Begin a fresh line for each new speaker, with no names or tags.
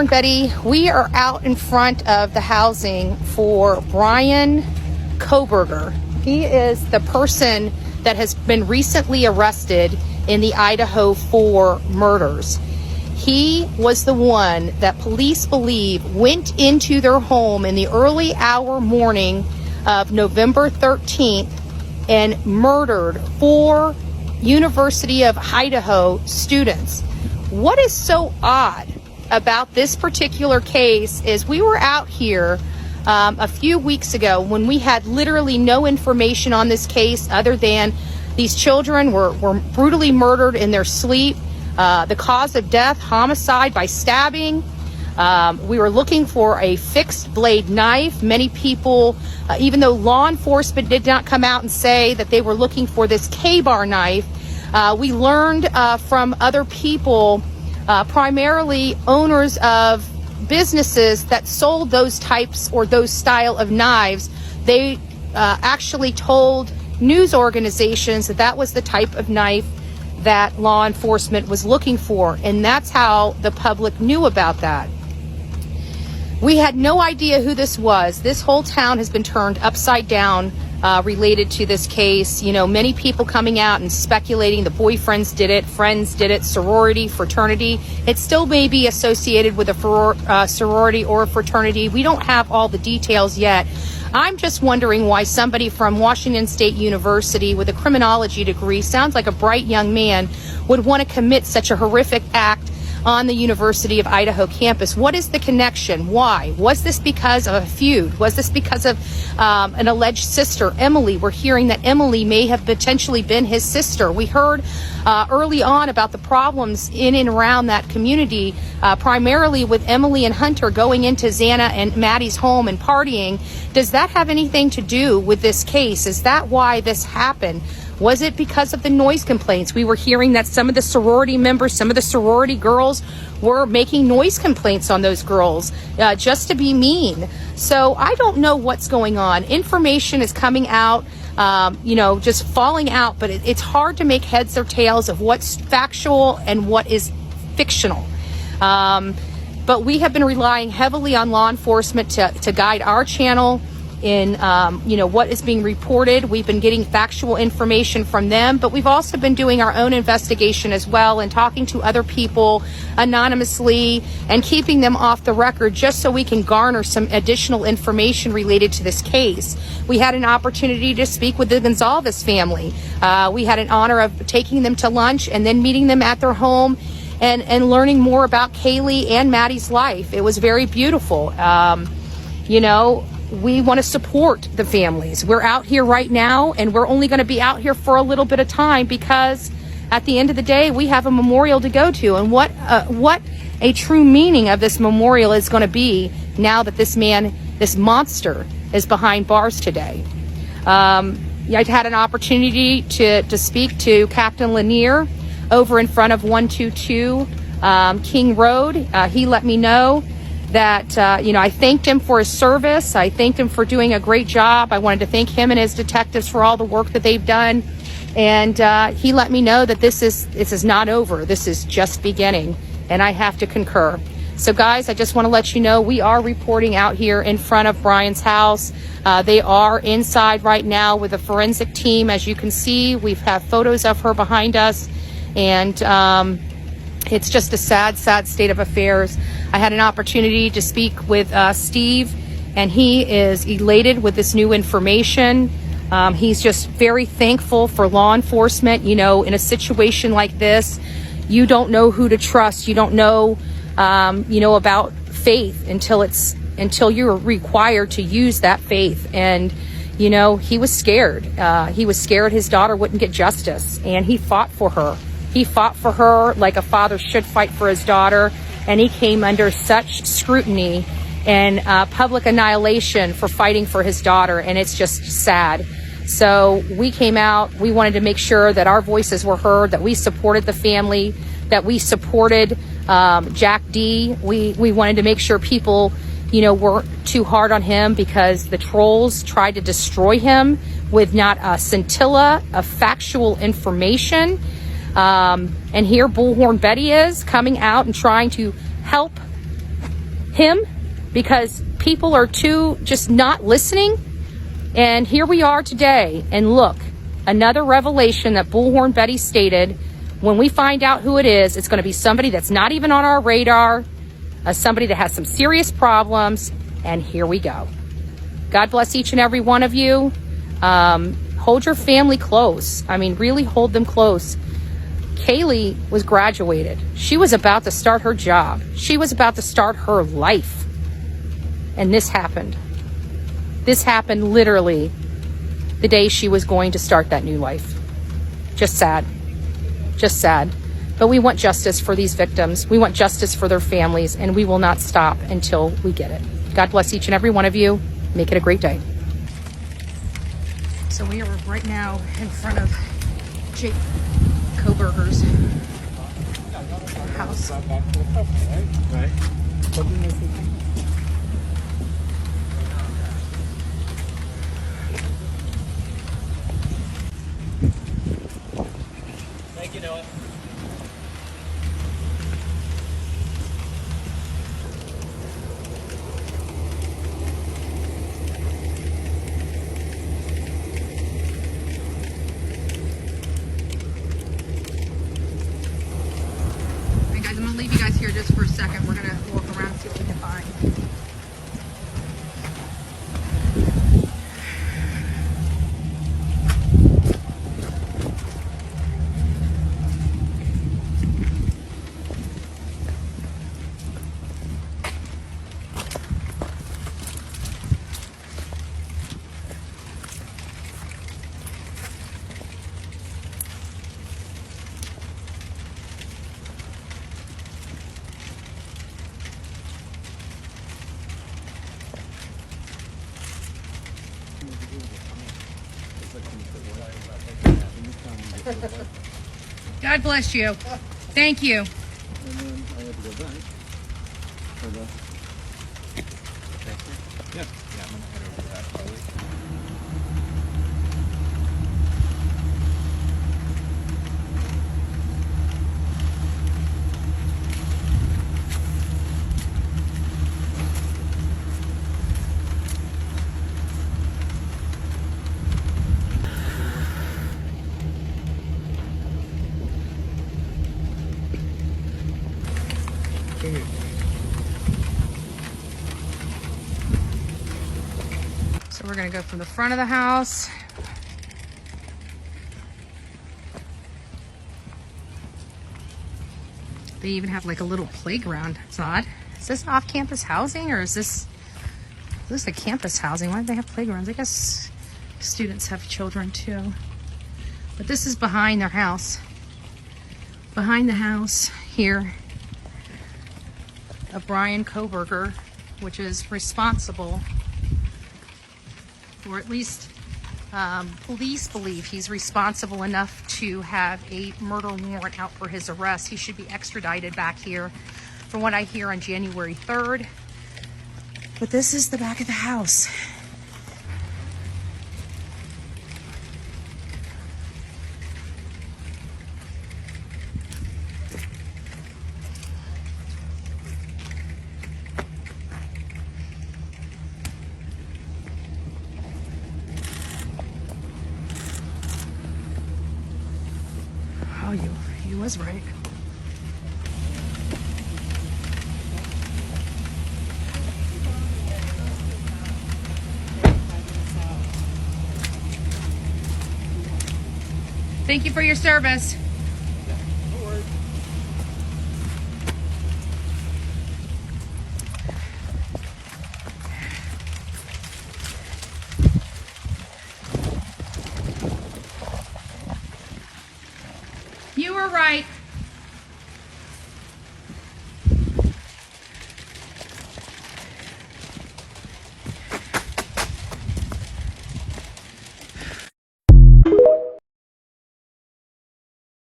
Betty, we are out in front of the housing for Brian Koberger. He is the person that has been recently arrested in the Idaho 4 murders. He was the one that police believe went into their home in the early hour morning of November 13th and murdered 4 University of Idaho students. What is so odd about this particular case is we were out here a few weeks ago when we had literally no information on this case other than these children were brutally murdered in their sleep. The cause of death, homicide by stabbing. We were looking for a fixed blade knife. Many people, even though law enforcement did not come out and say that they were looking for this K-bar knife, we learned from other people, primarily owners of businesses that sold those types or those style of knives. They actually told news organizations that that was the type of knife that law enforcement was looking for, and that's how the public knew about that. We had no idea who this was. This whole town has been turned upside down related to this case. You know, many people coming out and speculating the boyfriends did it, friends did it, sorority, fraternity. It still may be associated with a sorority or a fraternity. We don't have all the details yet. I'm just wondering why somebody from Washington State University with a criminology degree, sounds like a bright young man, would want to commit such a horrific act on the University of Idaho campus. What is the connection? Why? Was this because of a feud? Was this because of an alleged sister, Emily? We're hearing that Emily may have potentially been his sister. We heard early on about the problems in and around that community, primarily with Emily and Hunter going into Xana and Maddie's home and partying. Does that have anything to do with this case? Is that why this happened? Was it because of the noise complaints? We were hearing that some of the sorority members, some of the sorority girls were making noise complaints on those girls just to be mean. So I don't know what's going on. Information is coming out, just falling out, but it's hard to make heads or tails of what's factual and what is fictional. But we have been relying heavily on law enforcement to guide our channel in what is being reported. We've been getting factual information from them, but we've also been doing our own investigation as well and talking to other people anonymously and keeping them off the record just so we can garner some additional information related to this case. We had an opportunity to speak with the Gonzalez family. We had an honor of taking them to lunch and then meeting them at their home and learning more about Kaylee and Maddie's life. It was very beautiful. We want to support the families. We're out here right now, and we're only going to be out here for a little bit of time because at the end of the day, we have a memorial to go to. And what a true meaning of this memorial is going to be now that this man, this monster, is behind bars today. I'd had an opportunity to speak to Captain Lanier over in front of 122 King Road. He let me know that, I thanked him for his service. I thanked him for doing a great job. I wanted to thank him and his detectives for all the work that they've done. And he let me know that this is not over. This is just beginning. And I have to concur. So guys, I just want to let you know we are reporting out here in front of Brian's house. They are inside right now with a forensic team. As you can see, we've had photos of her behind us. And it's just a sad, sad state of affairs. I had an opportunity to speak with Steve, and he is elated with this new information. He's just very thankful for law enforcement. In a situation like this, you don't know who to trust. You don't know, about faith until you're required to use that faith. And, he was scared. He was scared his daughter wouldn't get justice, and he fought for her. He fought for her like a father should fight for his daughter, and he came under such scrutiny and public annihilation for fighting for his daughter, and it's just sad. So we came out, we wanted to make sure that our voices were heard, that we supported the family, that we supported Jack D. We wanted to make sure people, weren't too hard on him because the trolls tried to destroy him with not a scintilla of factual information. And here Bullhorn Betty is coming out and trying to help him because people are too just not listening. And here we are today. And look, another revelation that Bullhorn Betty stated. When we find out who it is, it's going to be somebody that's not even on our radar, somebody that has some serious problems. And here we go. God bless each and every one of you. Hold your family close. I mean, really hold them close. Kaylee was graduated. She was about to start her job. She was about to start her life. And this happened. This happened literally the day she was going to start that new life. Just sad. Just sad. But we want justice for these victims. We want justice for their families, and we will not stop until we get it. God bless each and every one of you. Make it a great day. So we are right now in front of Jake Koberger's house.
Right. Thank you, Noah.
Hey guys, I'm gonna leave you guys here just for a second. We're gonna walk around and see what we can find. God bless you. Thank you.
And then I have to go back for the... Yeah. Yeah, I'm going to head over to that probably.
So we're gonna go from the front of the house. They even have like a little playground. It's odd. Is this off-campus housing or is this a campus housing? Why do they have playgrounds? I guess students have children too. But this is behind their house. Behind the house here of Brian Koberger, which is responsible, or at least police believe he's responsible enough to have a murder warrant out for his arrest. He should be extradited back here, from what I hear, on January 3rd. But this is the back of the house. Oh, you was right. Thank you for your service.
No worries.
You were right.